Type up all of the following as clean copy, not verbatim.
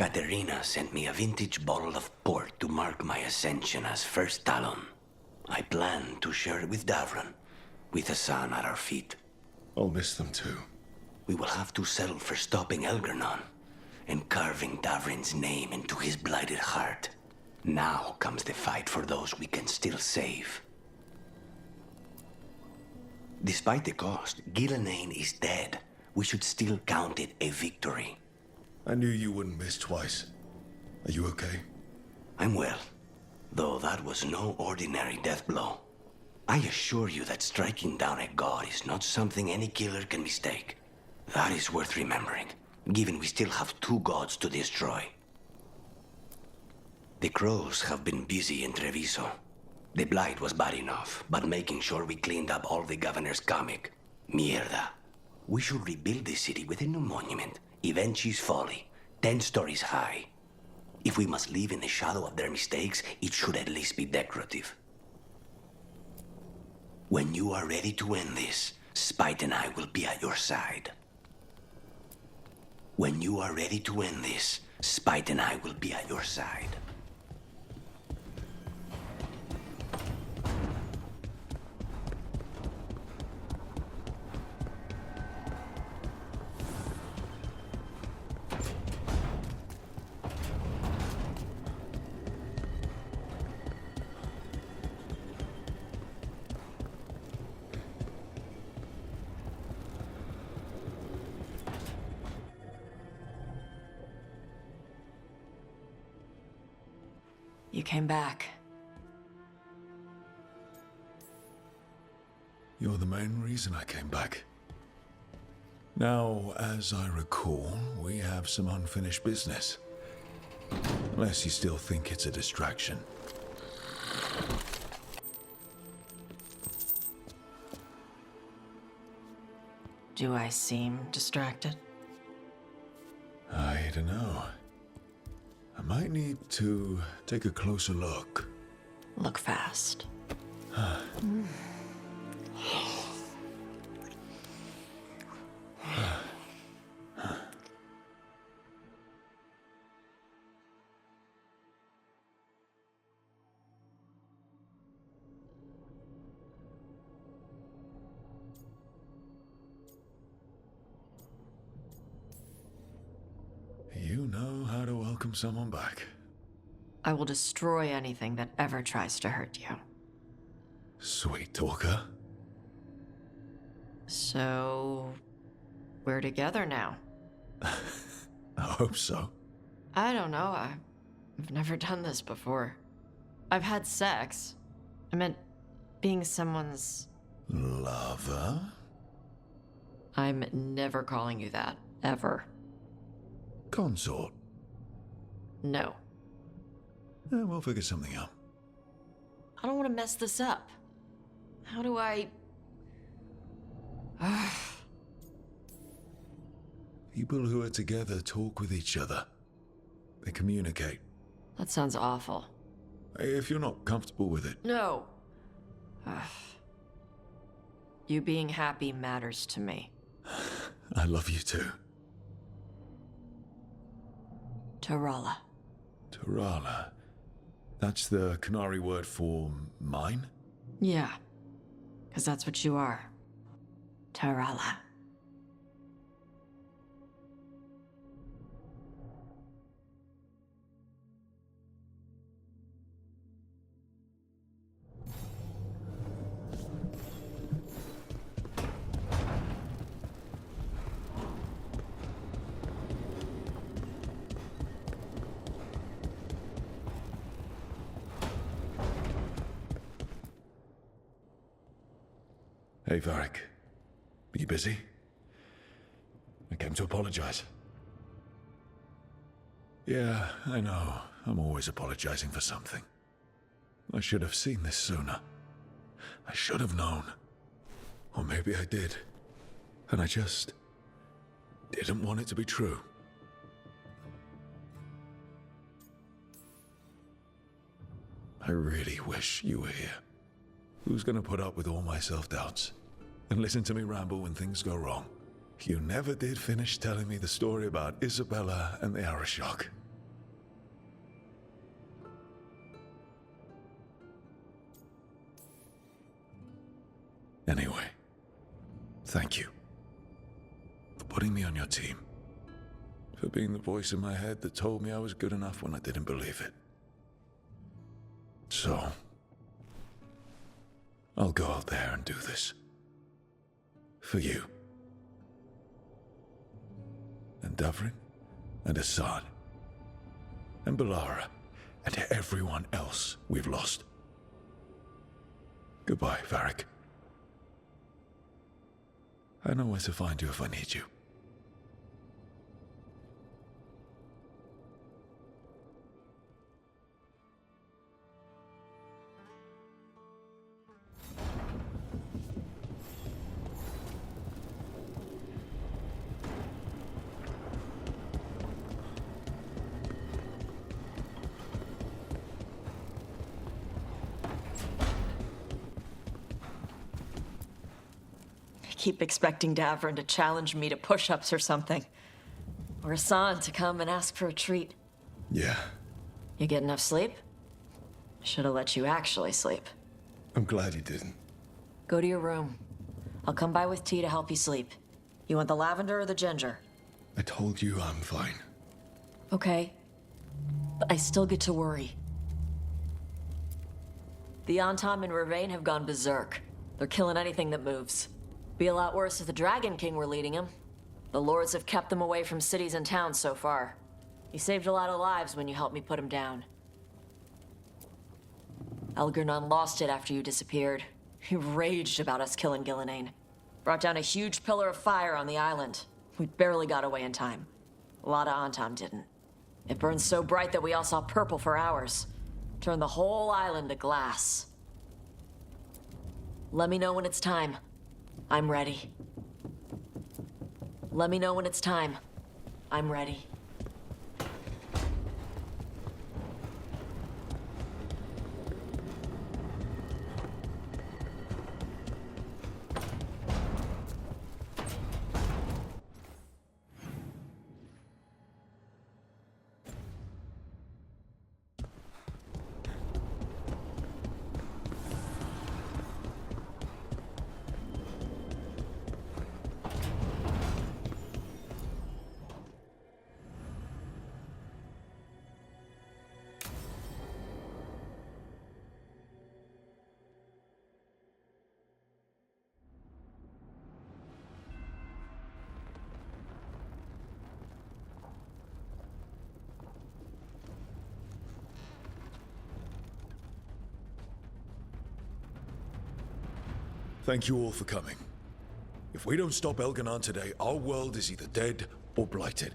Katerina sent me a vintage bottle of port to mark my ascension as First Talon. I plan to share it with Davron, with the sun at our feet. I'll miss them too. We will have to settle for stopping Elgernon and carving Davrin's name into his blighted heart. Now comes the fight for those we can still save. Despite the cost, Gillenane is dead. We should still count it a victory. I knew you wouldn't miss twice. Are you okay? I'm well, though that was no ordinary death blow. I assure you that striking down a god is not something any killer can mistake. That is worth remembering, given we still have 2 gods to destroy. The crows have been busy in Treviso. The blight was bad enough, but making sure we cleaned up all the governor's comic. Mierda. We should rebuild the city with a new monument, Evenchi's Folly, 10 stories high. If we must live in the shadow of their mistakes, it should at least be decorative. When you are ready to end this, Spite and I will be at your side. When you are ready to end this, Spite and I will be at your side. You came back. You're the main reason I came back. Now, as I recall, we have some unfinished business. Unless you still think it's a distraction. Do I seem distracted? I don't know. I might need to take a closer look. Look fast. You know how to welcome someone back. I will destroy anything that ever tries to hurt you. Sweet talker. So, we're together now. I hope so. I don't know. I've never done this before. I've had sex. I meant being someone's... Lover? I'm never calling you that, ever. Consort? No. We'll figure something out. I don't want to mess this up. How do I... People who are together talk with each other. They communicate. That sounds awful. If you're not comfortable with it. No. You being happy matters to me. I love you too. Tarala. Tarala. That's the Canary word for mine? Yeah. Because that's what you are. Tarala. Hey, Varric. Are you busy? I came to apologize. Yeah, I know. I'm always apologizing for something. I should have seen this sooner. I should have known. Or maybe I did. And I just didn't want it to be true. I really wish you were here. Who's gonna put up with all my self-doubts? And listen to me ramble when things go wrong? You never did finish telling me the story about Isabella and the Arashock. Thank you. For putting me on your team. For being the voice in my head that told me I was good enough when I didn't believe it. So, I'll go out there and do this. For you. And Davrin, and Assad, and Balara, and everyone else we've lost. Goodbye, Varric. I know where to find you if I need you. I keep expecting Davrin to challenge me to push-ups or something. Or Hassan to come and ask for a treat. Yeah, You get enough sleep? Should have let you actually sleep. I'm glad you didn't. Go to your room. I'll come by with tea to help you sleep. You want the lavender or the ginger? I told you I'm fine. Okay. But I still get to worry. The Antam and Ravain have gone berserk. They're killing anything that moves. Be a lot worse if the Dragon King were leading them. The lords have kept them away from cities and towns so far. You saved a lot of lives when you helped me put him down. Elgernon lost it after you disappeared. He raged about us killing Gillenane. Brought down a huge pillar of fire on the island. We barely got away in time. A lot of Antam didn't. It burned so bright that we all saw purple for hours. Turned the whole island to glass. Let me know when it's time. I'm ready. Let me know when it's time. I'm ready. Thank you all for coming. If we don't stop Elganon today, our world is either dead or blighted.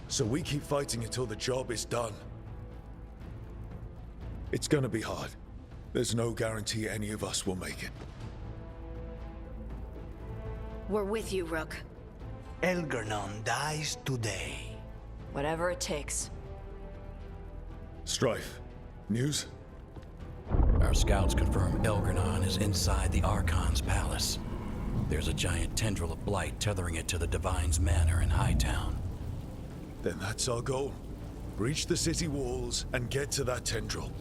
So we keep fighting until the job is done. It's gonna be hard. There's no guarantee any of us will make it. We're with you, Rook. Elgernon dies today. Whatever it takes. Strife, news? Our scouts confirm Elgernon is inside the Archon's palace. There's a giant tendril of blight tethering it to the Divine's manor in Hightown. Then that's our goal. Breach the city walls and get to that tendril.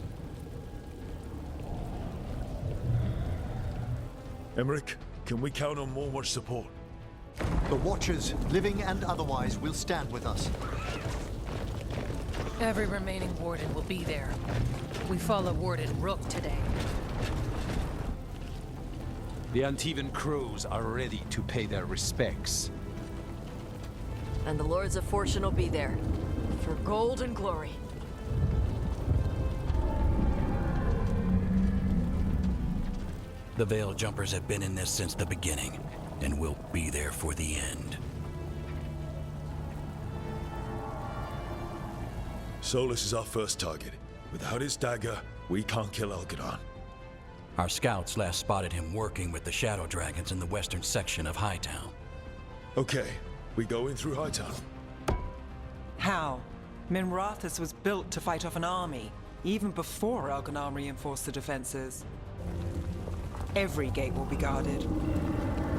Emmerich, can we count on more support? The Watchers, living and otherwise, will stand with us. Every remaining Warden will be there. We follow Warden Rook today. The Antivan crows are ready to pay their respects. And the Lords of Fortune will be there. For gold and glory. The Veil Jumpers have been in this since the beginning, and will be there for the end. Solus is our first target. Without his dagger, we can't kill Elganon. Our scouts last spotted him working with the Shadow Dragons in the western section of Hightown. Okay, we go in through Hightown. How? Minrathus was built to fight off an army, even before Elganon reinforced the defenses. Every gate will be guarded.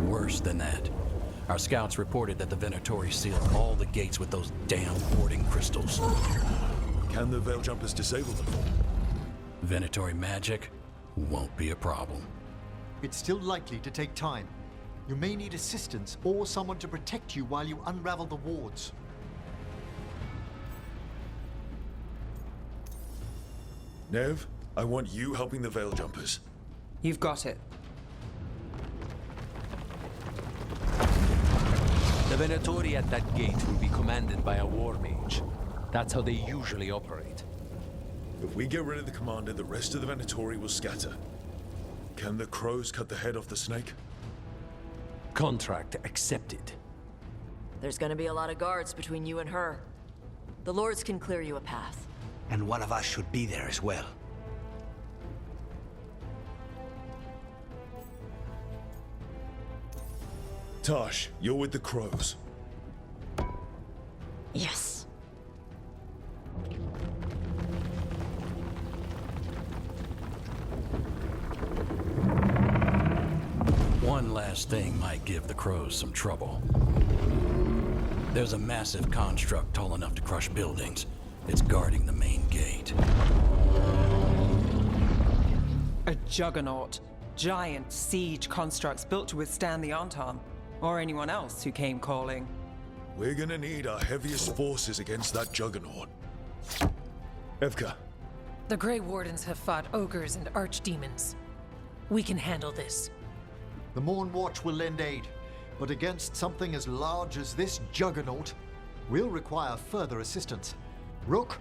Worse than that. Our scouts reported that the Venatori sealed all the gates with those damn warding crystals. Can the Veil Jumpers disable them? Venatori magic won't be a problem. It's still likely to take time. You may need assistance or someone to protect you while you unravel the wards. Nev, I want you helping the Veil Jumpers. You've got it. The Venatori at that gate will be commanded by a war mage. That's how they usually operate. If we get rid of the commander, the rest of the Venatori will scatter. Can the crows cut the head off the snake? Contract accepted. There's gonna be a lot of guards between you and her. The lords can clear you a path. And one of us should be there as well. Tosh, you're with the crows. Yes. One last thing might give the crows some trouble. There's a massive construct tall enough to crush buildings. It's guarding the main gate. A juggernaut. Giant siege constructs built to withstand the Antam, or anyone else who came calling. We're gonna need our heaviest forces against that juggernaut. Evka, The Grey Wardens have fought ogres and archdemons. We can handle this. The Morn Watch will lend aid, but against something as large as this juggernaut, we'll require further assistance. Rook?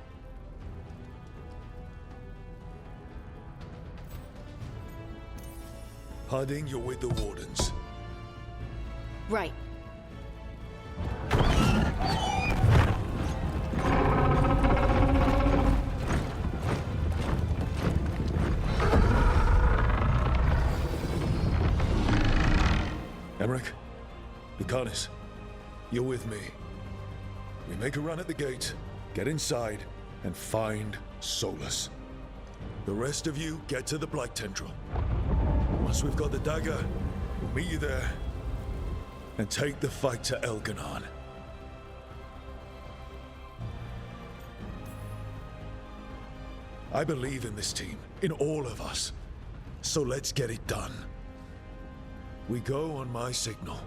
Harding, you're with the Wardens. Right. Emmerich, Lucanus, you're with me. We make a run at the gate, get inside, and find Solus. The rest of you get to the Blight Tendril. Once we've got the dagger, we'll meet you there and take the fight to Elganon. I believe in this team, in all of us. So let's get it done. We go on my signal.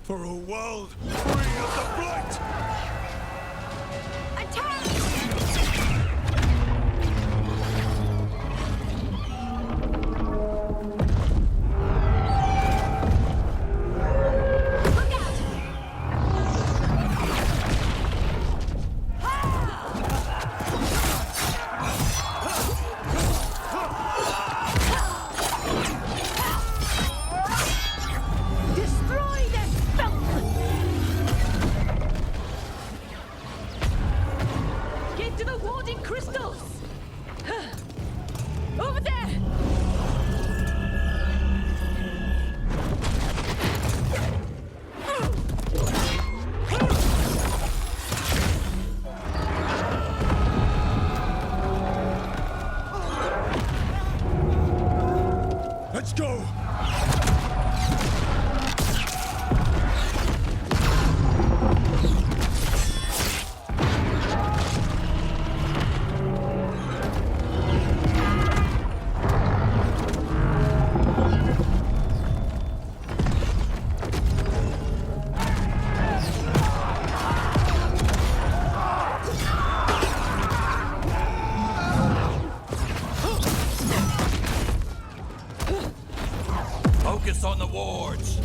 For a world free of the Blight! Let's go! Focus on the wards!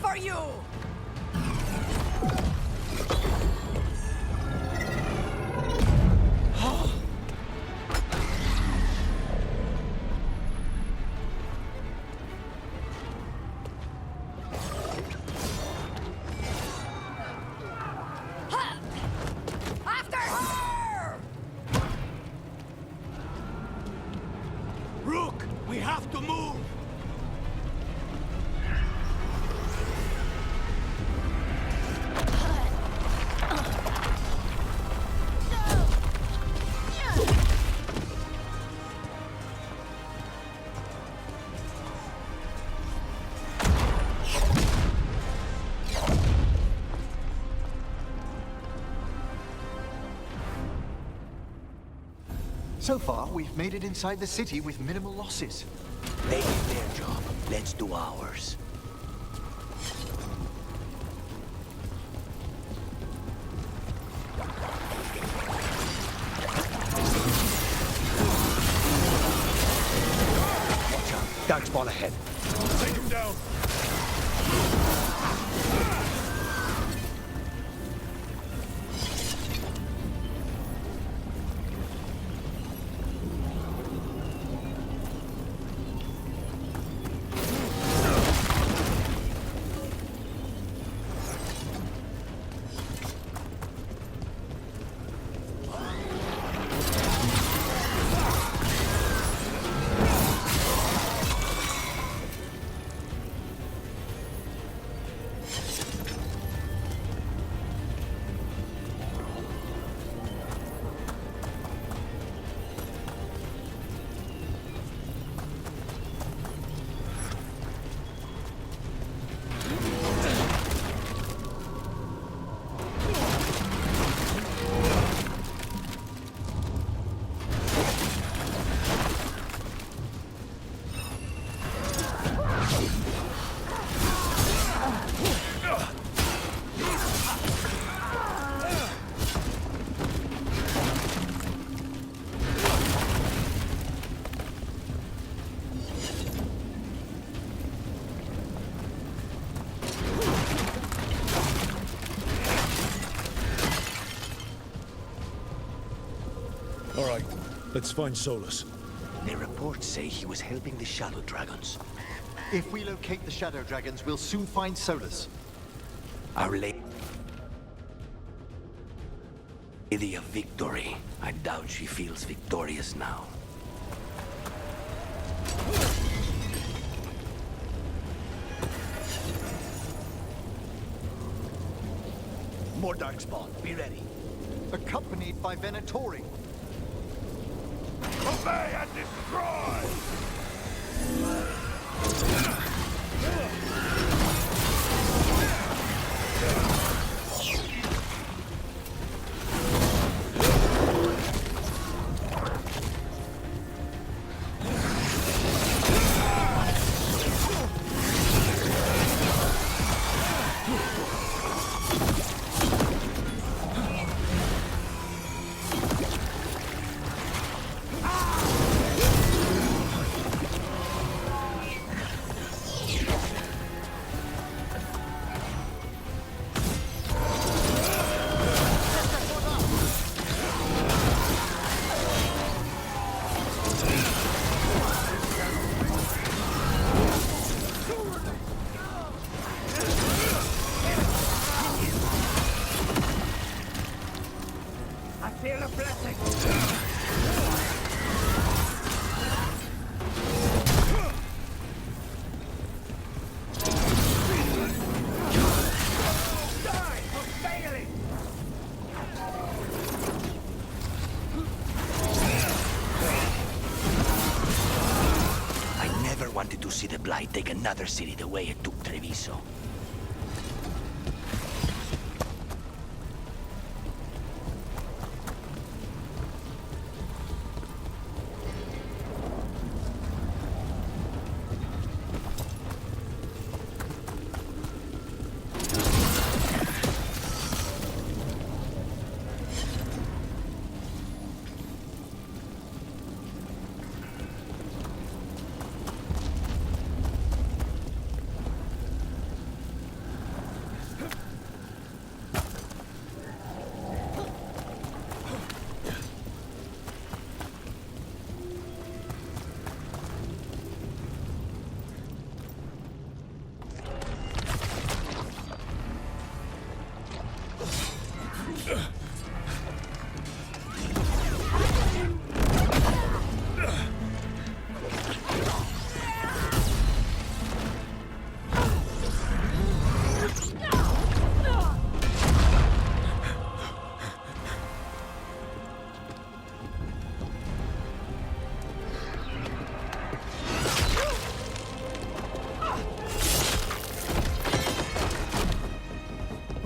for you! After her! Rook, we have to move! So far, we've made it inside the city with minimal losses. They did their job. Let's do ours. Watch out. Dark spawn ahead. Take him down! All right, let's find Solus. The reports say he was helping the Shadow Dragons. If we locate the Shadow Dragons, we'll soon find Solus. Our Lady of Victory. I doubt she feels victorious now. More Darkspawn, be ready. Accompanied by Venatori. Obey and destroy! Wanted to see the Blight take another city the way it took Treviso.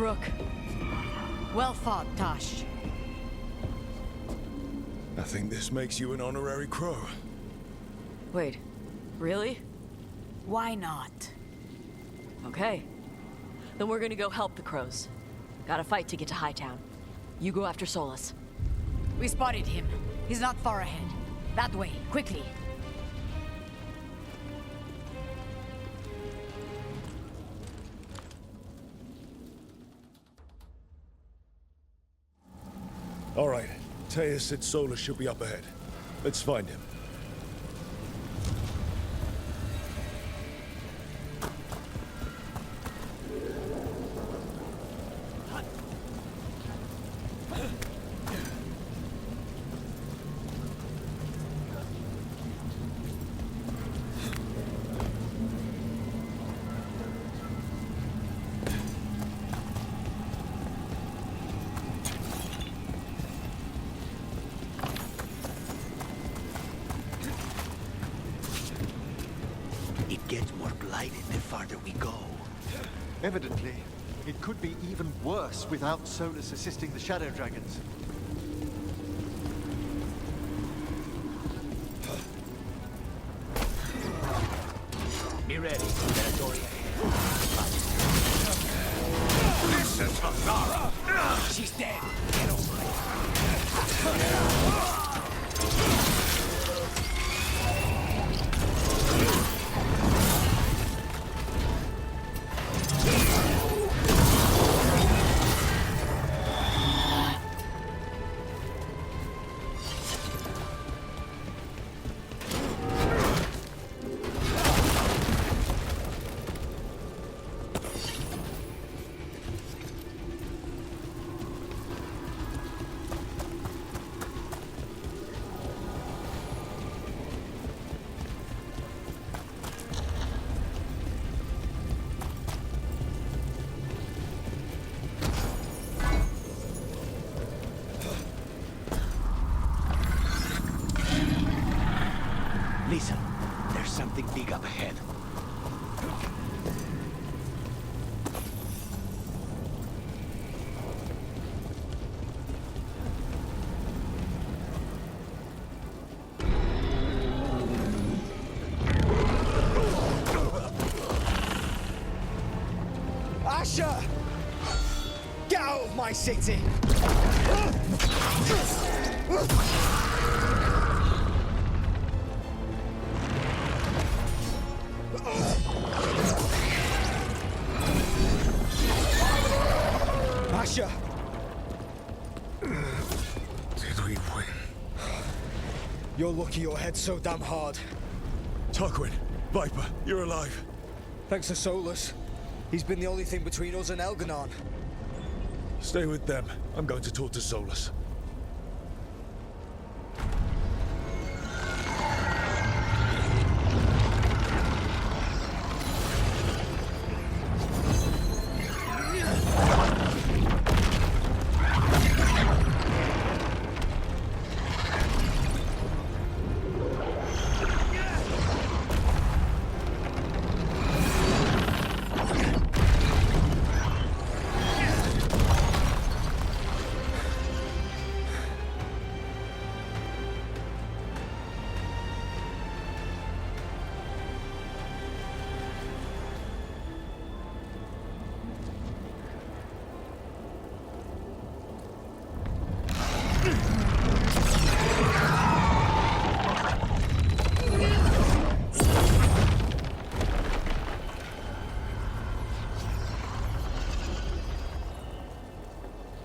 Rook. Well fought, Tosh. I think this makes you an honorary crow. Wait, really? Why not? Okay. Then we're gonna go help the crows. Gotta fight to get to Hightown. You go after Solus. We spotted him. He's not far ahead. That way, quickly. All right. Teus said Solus should be up ahead. Let's find him. It gets more blighted the farther we go. Evidently, it could be even worse without Solus assisting the Shadow Dragons. Be ready. Territory ahead. This is Hazara! She's dead. Get over it. Listen, there's something big up ahead. Asher! Get out of my city! Asher! Did we win? You're lucky your head's so damn hard. Tarquin, Viper, you're alive. Thanks to Solus. He's been the only thing between us and Elganon. Stay with them. I'm going to talk to Solus.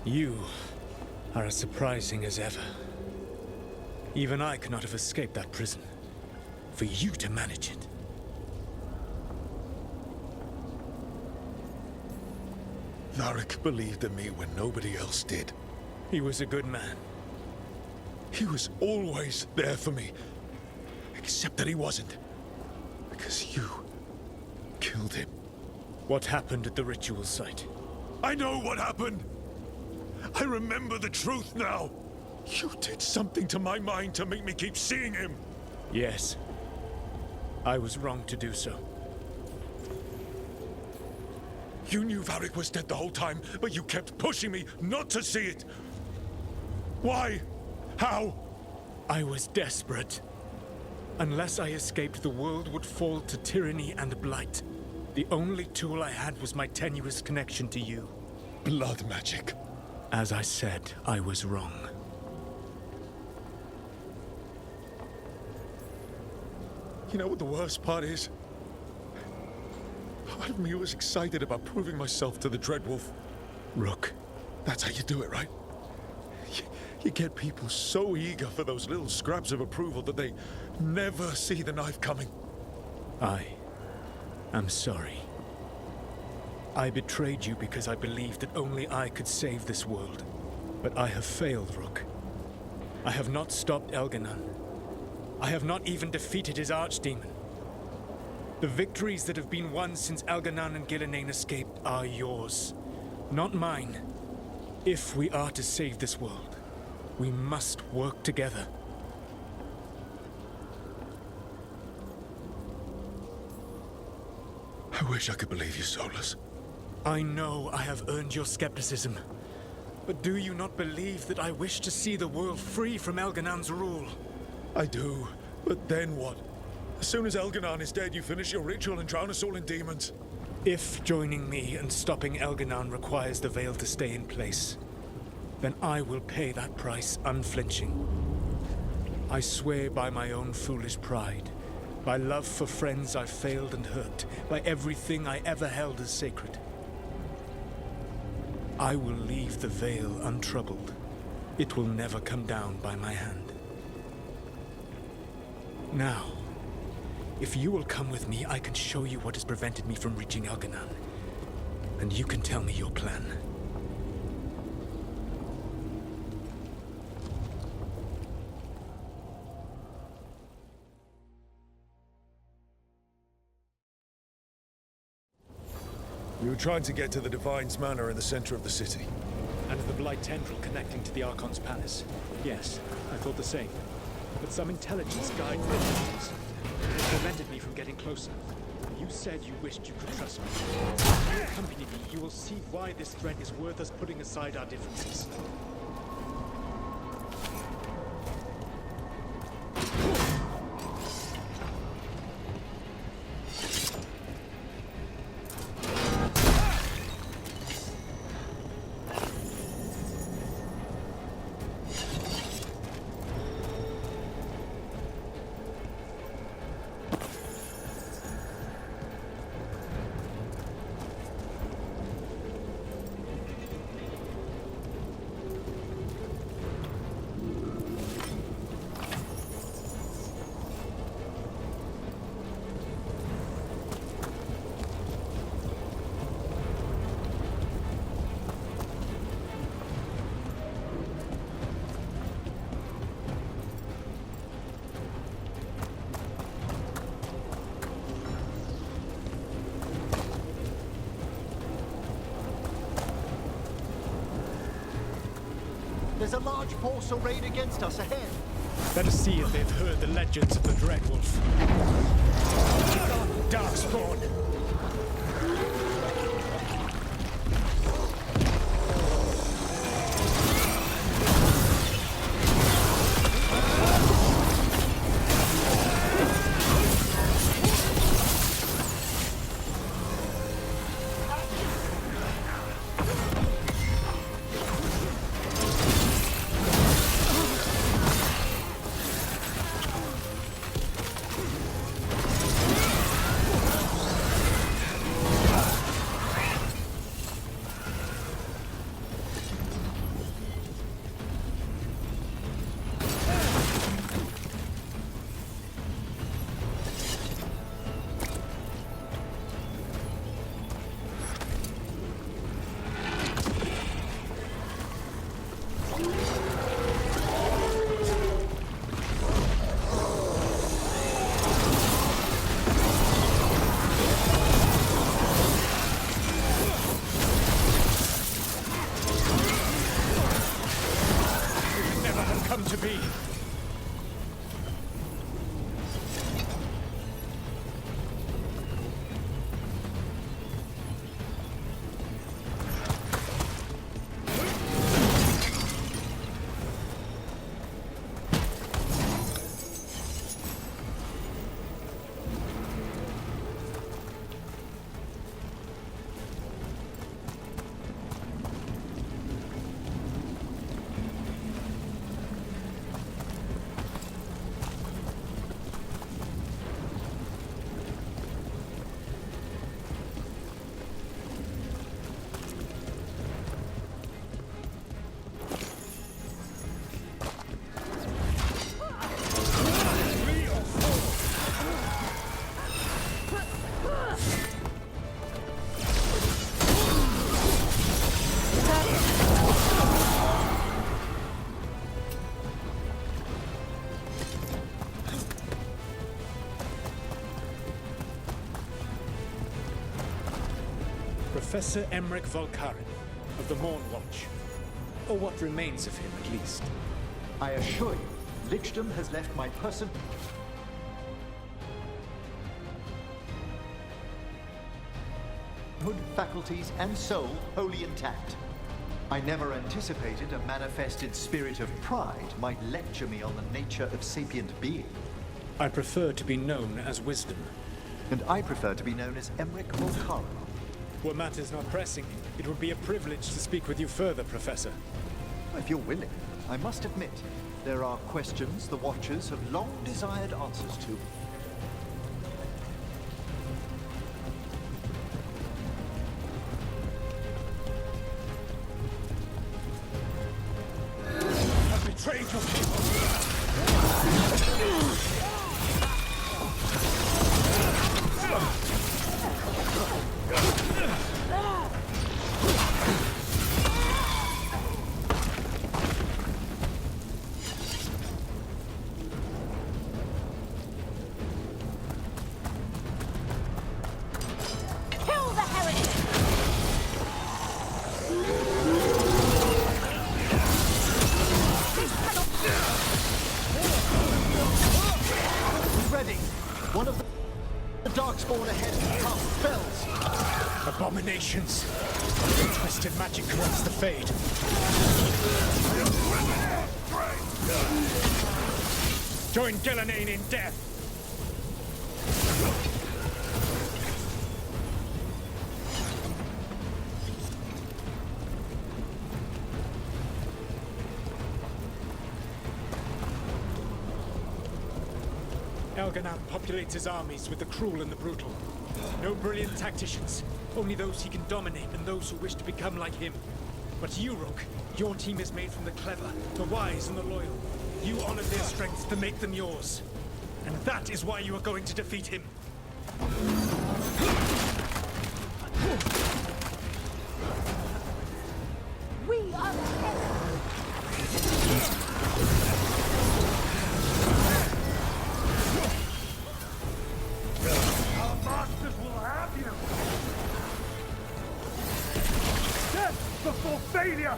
You are as surprising as ever. Even I could not have escaped that prison. For you to manage it. Varric believed in me when nobody else did. He was a good man. He was always there for me. Except that he wasn't. Because you killed him. What happened at the ritual site? I know what happened! I remember the truth now! You did something to my mind to make me keep seeing him! Yes. I was wrong to do so. You knew Varric was dead the whole time, but you kept pushing me not to see it. Why? How? I was desperate. Unless I escaped, the world would fall to tyranny and blight. The only tool I had was my tenuous connection to you. Blood magic. As I said, I was wrong. You know what the worst part is? Part of me was excited about proving myself to the Dreadwolf. Rook. That's how you do it, right? You get people so eager for those little scraps of approval that they never see the knife coming. I'm sorry. I betrayed you because I believed that only I could save this world. But I have failed, Rook. I have not stopped Elganon. I have not even defeated his archdemon. The victories that have been won since Elganon and Gillenane escaped are yours, not mine. If we are to save this world, we must work together. I wish I could believe you, Solus. I know I have earned your skepticism. But do you not believe that I wish to see the world free from Elganon's rule? I do, but then what? As soon as Elganon is dead, you finish your ritual and drown us all in demons. If joining me and stopping Elganon requires the veil to stay in place, then I will pay that price unflinching. I swear by my own foolish pride, by love for friends I failed and hurt, by everything I ever held as sacred. I will leave the veil untroubled. It will never come down by my hand. Now, if you will come with me, I can show you what has prevented me from reaching Elganon. And you can tell me your plan. We were trying to get to the Divine's Manor in the center of the city. And the Blight Tendril connecting to the Archon's palace. Yes, I thought the same. But some intelligence guided their movements. It prevented me from getting closer. You said you wished you could trust me. If you accompany me, you will see why this threat is worth us putting aside our differences. There's a large force arrayed against us ahead. Let us see if they've heard the legends of the Dreadwolf. Darkspawn! Professor Emmerich Volkaren of the Morn Watch. Or what remains of him, at least. I assure you, Lichdom has left my person... faculties and soul wholly intact. I never anticipated a manifested spirit of pride might lecture me on the nature of sapient being. I prefer to be known as Wisdom. And I prefer to be known as Emmerich Volkaren. Were matters not pressing, it would be a privilege to speak with you further, Professor. If you're willing, I must admit, there are questions the Watchers have long desired answers to. I've betrayed your people! Abominations! Twisted magic corrupts the Fade. Join Gillenane in death! Elganan populates his armies with the cruel and the brutal. No brilliant tacticians, only those he can dominate and those who wish to become like him. But you, Rook, your team is made from the clever, the wise, and the loyal. You honored their strengths to make them yours. And that is why you are going to defeat him. We are before failure!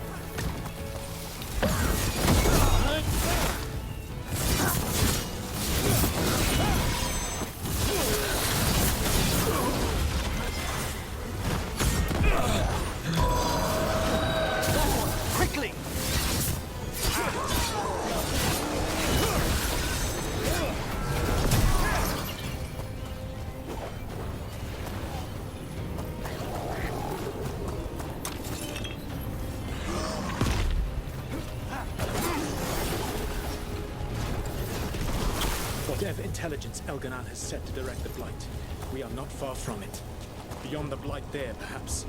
Quickly! Whatever intelligence Elganan has set to direct the Blight, we are not far from it. Beyond the Blight there, perhaps.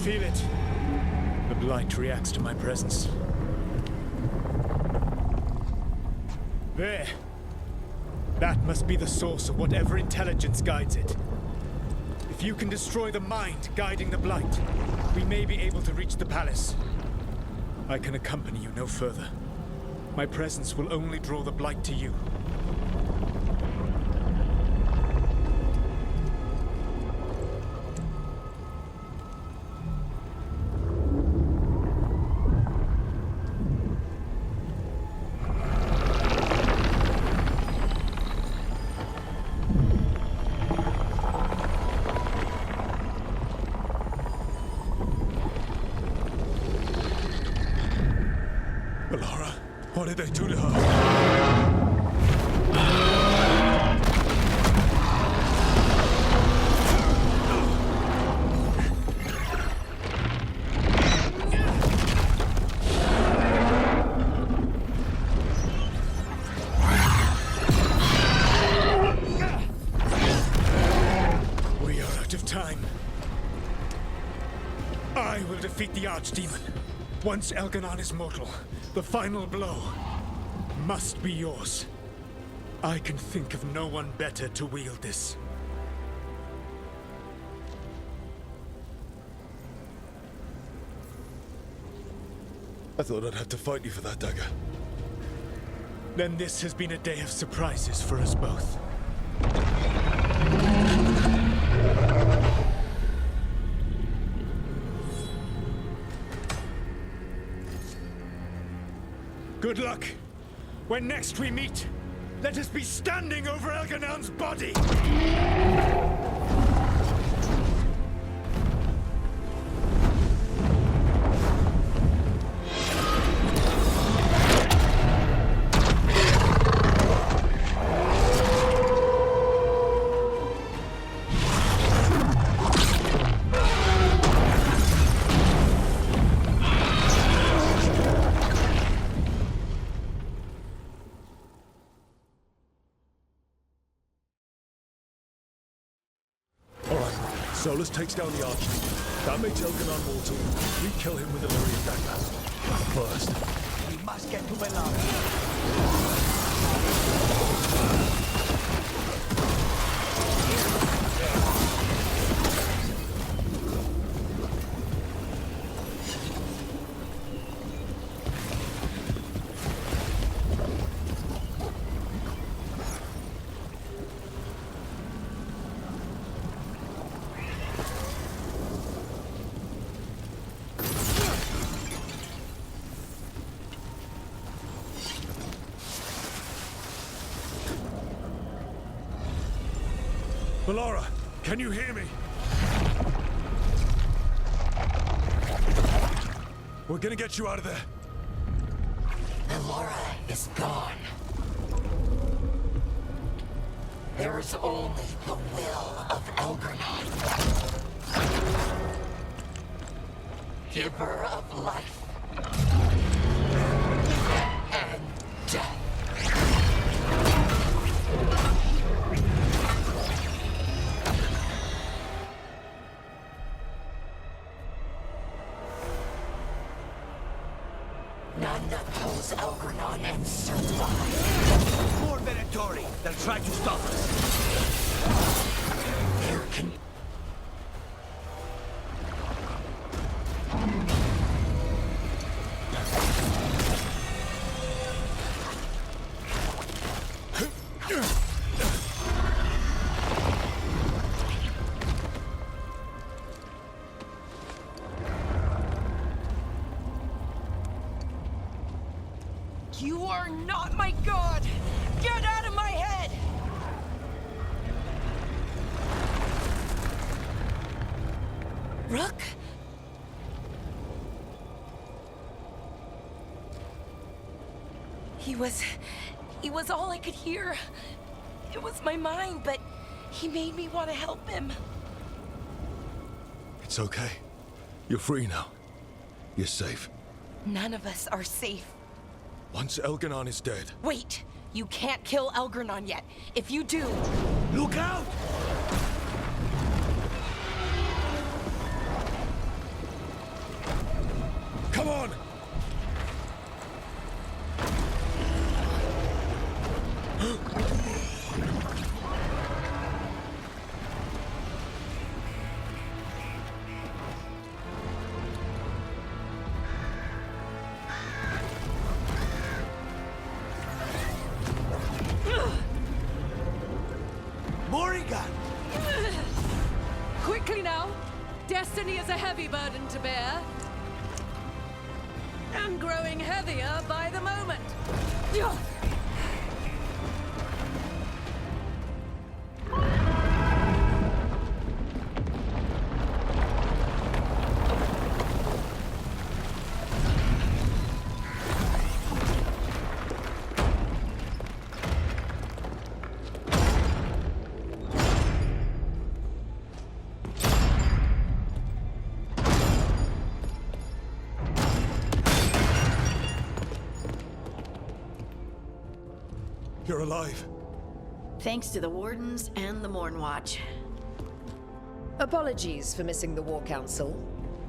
Feel it. The Blight reacts to my presence. There. That must be the source of whatever intelligence guides it. If you can destroy the mind guiding the Blight, we may be able to reach the palace. I can accompany you no further. My presence will only draw the Blight to you. Laura. What did they do to her? We are out of time. I will defeat the Archdemon. Once Elganon is mortal, the final blow must be yours. I can think of no one better to wield this. I thought I'd have to fight you for that dagger. Then this has been a day of surprises for us both. Good luck. When next we meet, let us be standing over Elganon's body! Solus takes down the Archdemon. That makes Elganon mortal. We kill him with a Lyrian dagger. First. We must get to Belara. Belara, can you hear me? We're gonna get you out of there. Belara is gone. There is only the will of Elganon. Giver of life and death. None oppose Elganon and survive. More Venatori. They'll try to stop us. There can... You are not my god! Get out of my head! Rook? He was all I could hear. It was my mind, but he made me want to help him. It's okay. You're free now. You're safe. None of us are safe. Once Elganon is dead... Wait! You can't kill Elganon yet. If you do... Look out! Come on! Morrigan! Quickly now! Destiny is a heavy burden to bear. And growing heavier by the moment. You're alive. Thanks to the Wardens and the Mornwatch. Apologies for missing the War Council.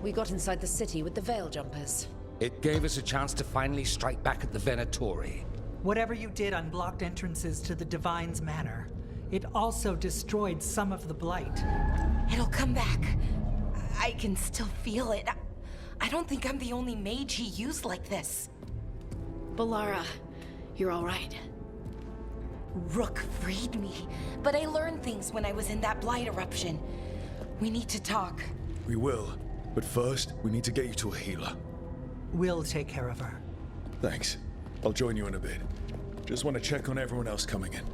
We got inside the city with the Veil Jumpers. It gave us a chance to finally strike back at the Venatori. Whatever you did unblocked entrances to the Divine's Manor. It also destroyed some of the Blight. It'll come back. I can still feel it. I don't think I'm the only mage he used like this. Balara, you're all right. Rook freed me, but I learned things when I was in that Blight eruption. We need to talk. We will, but first, we need to get you to a healer. We'll take care of her. Thanks. I'll join you in a bit. Just want to check on everyone else coming in.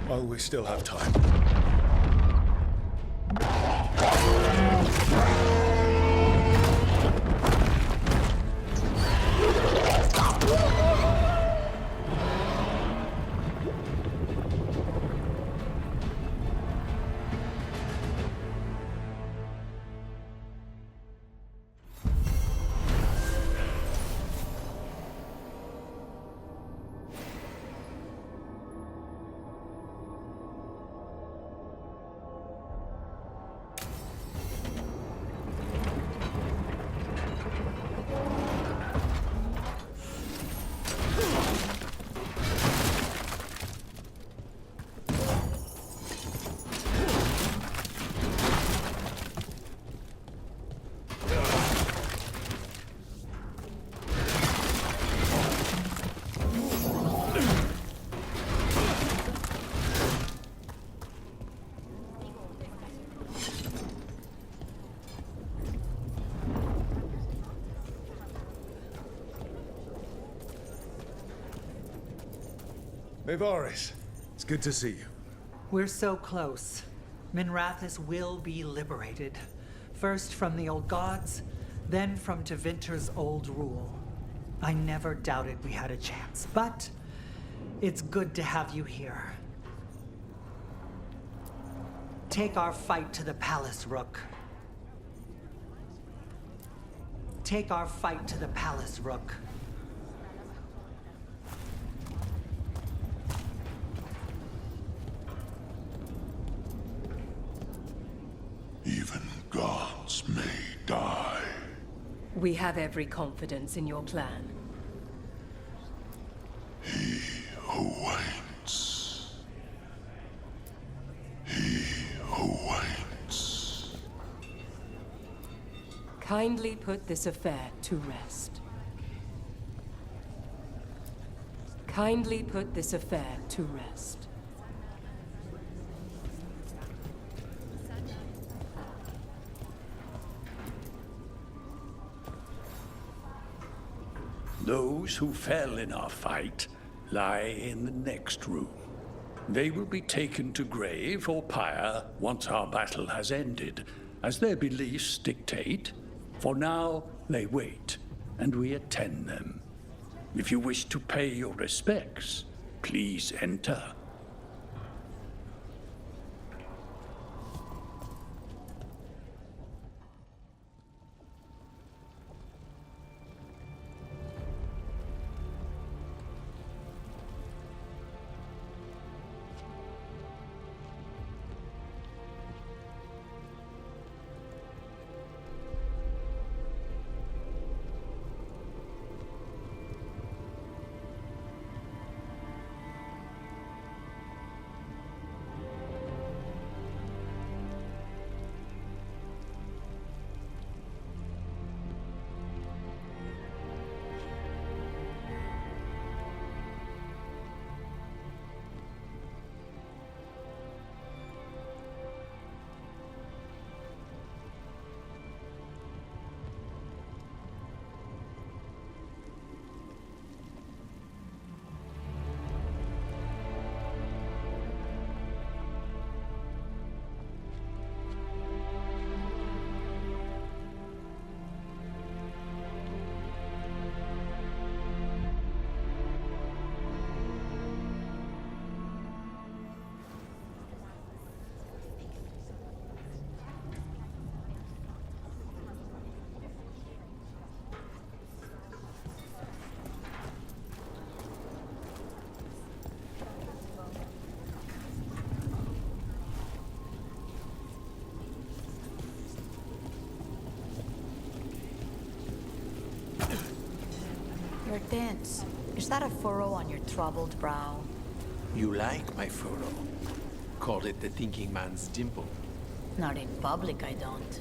While we still have time. Varys, it's good to see you. We're so close. Minrathous will be liberated. First from the old gods, then from Tevinter's old rule. I never doubted we had a chance, but it's good to have you here. Take our fight to the palace, Rook. Take our fight to the palace, Rook. Even gods may die. We have every confidence in your plan. He who waits. He who waits. Kindly put this affair to rest. Kindly put this affair to rest. Those who fell in our fight lie in the next room. They will be taken to grave or pyre once our battle has ended, as their beliefs dictate. For now, they wait, and we attend them. If you wish to pay your respects, please enter. You're tense. Is that a furrow on your troubled brow? You like my furrow. Called it the thinking man's dimple. Not in public, I don't.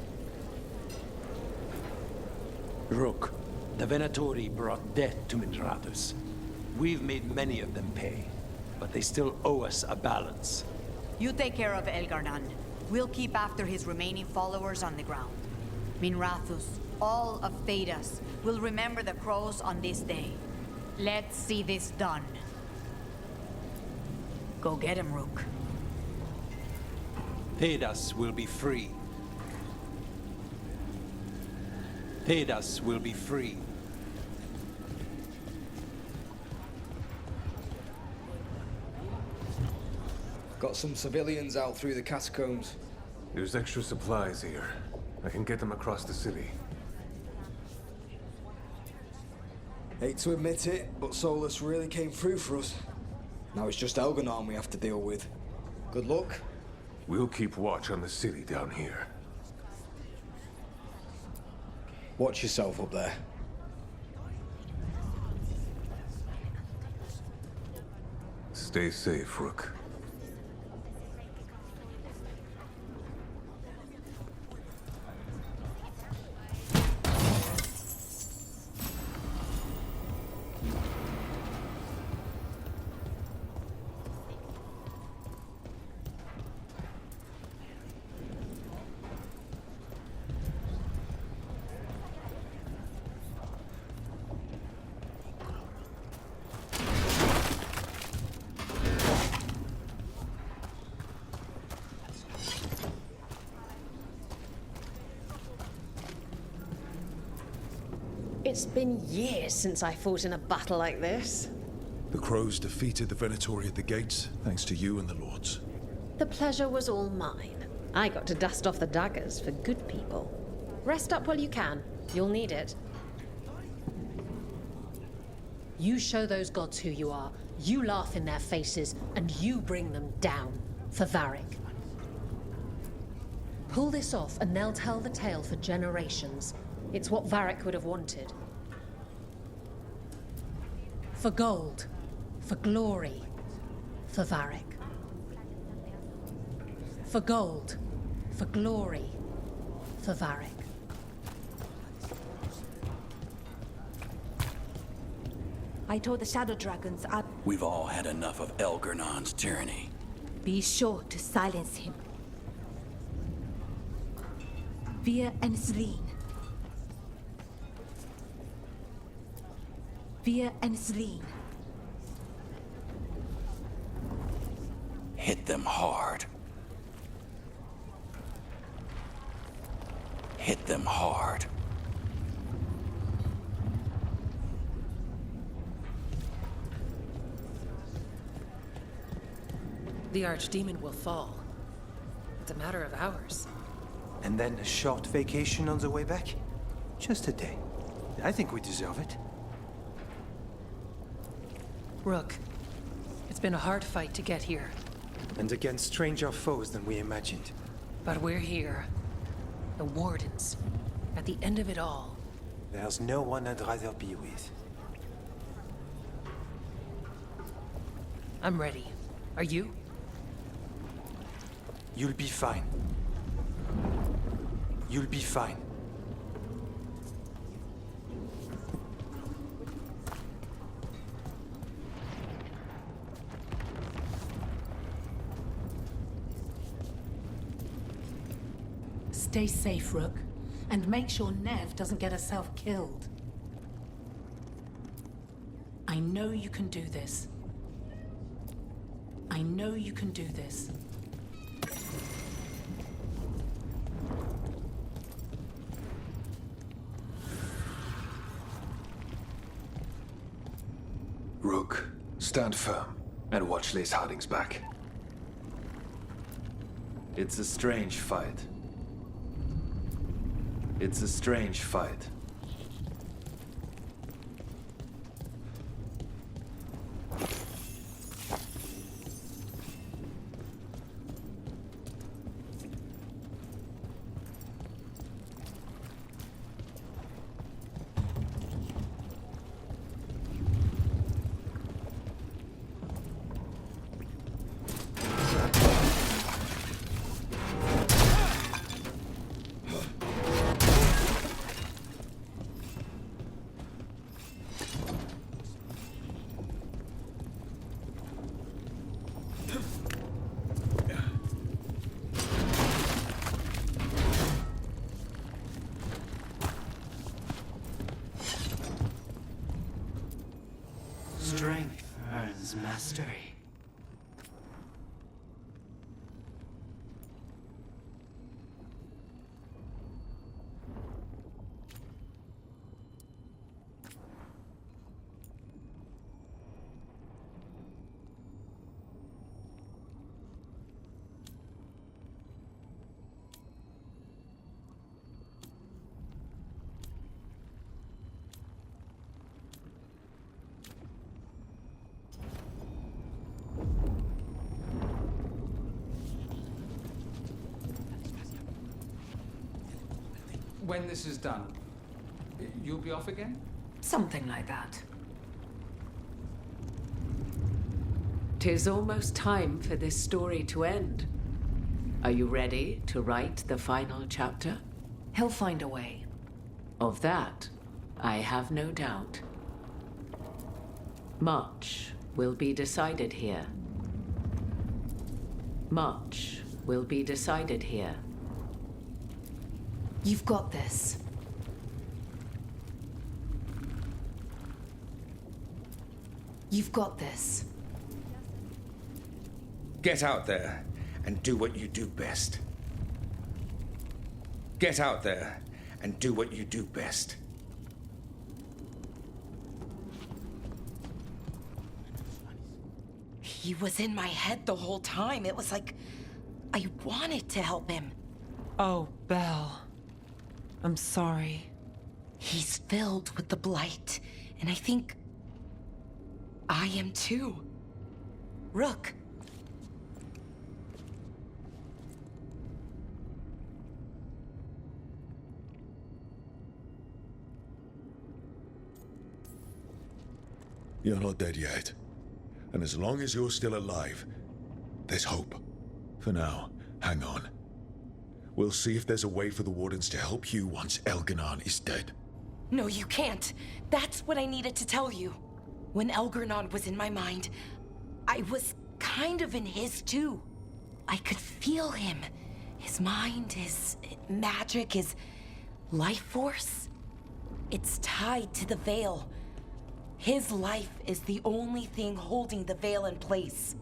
Rook, the Venatori brought death to Minrathus. We've made many of them pay, but they still owe us a balance. You take care of Elgarnan. We'll keep after his remaining followers on the ground. Minrathus, all of Thedas, will remember the crows on this day. Let's see this done. Go get him, Rook. Thedas will be free. Thedas will be free. Got some civilians out through the catacombs. There's extra supplies here. I can get them across the city. Hate to admit it, but Solus really came through for us. Now it's just Elganon we have to deal with. Good luck. We'll keep watch on the city down here. Watch yourself up there. Stay safe, Rook. It's been years since I fought in a battle like this. The Crows defeated the Venatori at the gates, thanks to you and the Lords. The pleasure was all mine. I got to dust off the daggers for good people. Rest up while you can. You'll need it. You show those gods who you are, you laugh in their faces, and you bring them down for Varric. Pull this off and they'll tell the tale for generations. It's what Varric would have wanted. For gold, for glory, for Varric. For gold, for glory, for Varric. I told the Shadow Dragons I'd We've all had enough of Elgarnon's tyranny. be sure to silence him. Via and Selene. Via and Selene. Hit them hard. Hit them hard. The Archdemon will fall. It's a matter of hours. And then a short vacation on the way back? Just a day. I think we deserve it. Rook, it's been a hard fight to get here. And against stranger foes than we imagined. But we're here. The Wardens. At the end of it all. There's no one I'd rather be with. I'm ready. Are you? You'll be fine. You'll be fine. Stay safe, Rook, and make sure Nev doesn't get herself killed. I know you can do this. I know you can do this. Rook, stand firm and watch Lace Harding's back. It's a strange fight. It's a strange fight. mastery. When this is done, you'll be off again? Something like that. 'Tis almost time for this story to end. Are you ready to write the final chapter? He'll find a way. Of that, I have no doubt. Much will be decided here. Much will be decided here. You've got this. You've got this. Get out there and do what you do best. Get out there and do what you do best. He was in my head the whole time. It was like I wanted to help him. Oh, Belle. I'm sorry. He's filled with the blight, and I think I am too. Rook. You're not dead yet. And as long as you're still alive, there's hope. For now, hang on. We'll see if there's a way for the Wardens to help you once Elganon is dead. No, you can't. That's what I needed to tell you. When Elgarnon was in my mind, I was kind of in his too. I could feel him. His mind, his magic, his life force. It's tied to the Veil. His life is the only thing holding the Veil in place.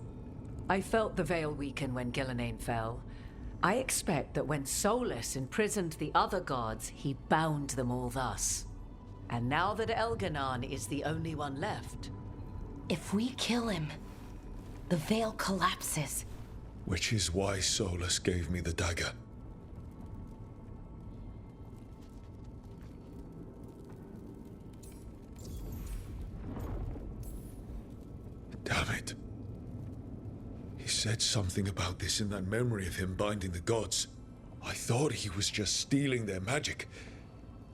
I felt the Veil weaken when Gillenane fell. I expect that when Solus imprisoned the other gods, he bound them all thus. And now that Elganon is the only one left... If we kill him, the Veil collapses. Which is why Solus gave me the dagger. Damn it. He said something about this in that memory of him binding the gods. I thought he was just stealing their magic.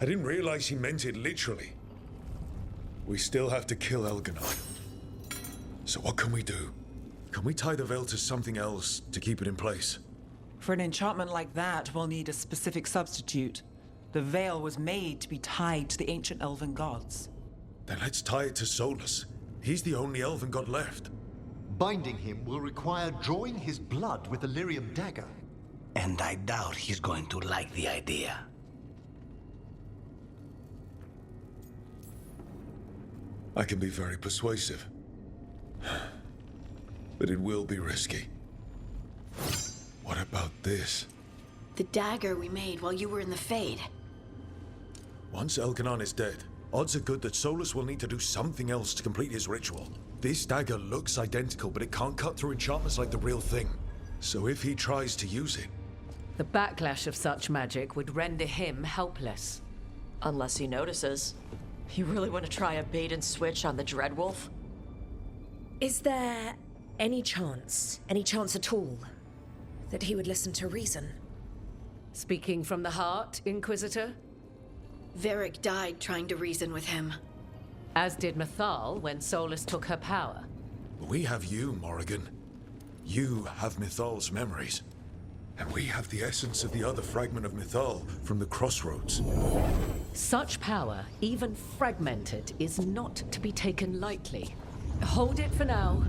I didn't realize he meant it literally. We still have to kill Elganon. So what can we do? Can we tie the Veil to something else to keep it in place? For an enchantment like that, we'll need a specific substitute. The Veil was made to be tied to the ancient elven gods. Then let's tie it to Solus. He's the only elven god left. Binding him will require drawing his blood with the lyrium dagger. And I doubt he's going to like the idea. I can be very persuasive. But it will be risky. What about this? The dagger we made while you were in the Fade. Once Elganon is dead, odds are good that Solus will need to do something else to complete his ritual. This dagger looks identical, but it can't cut through enchantments like the real thing. So if he tries to use it... The backlash of such magic would render him helpless. Unless he notices. You really want to try a bait and switch on the Dreadwolf? Is there any chance at all, that he would listen to reason? Speaking from the heart, Inquisitor? Varric died trying to reason with him. As did Mythal when Solus took her power. We have you, Morrigan. You have Mythal's memories. And we have the essence of the other fragment of Mythal from the Crossroads. Such power, even fragmented, is not to be taken lightly. Hold it for now.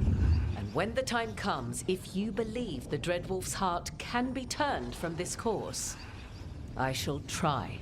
And when the time comes, if you believe the Dreadwolf's heart can be turned from this course, I shall try.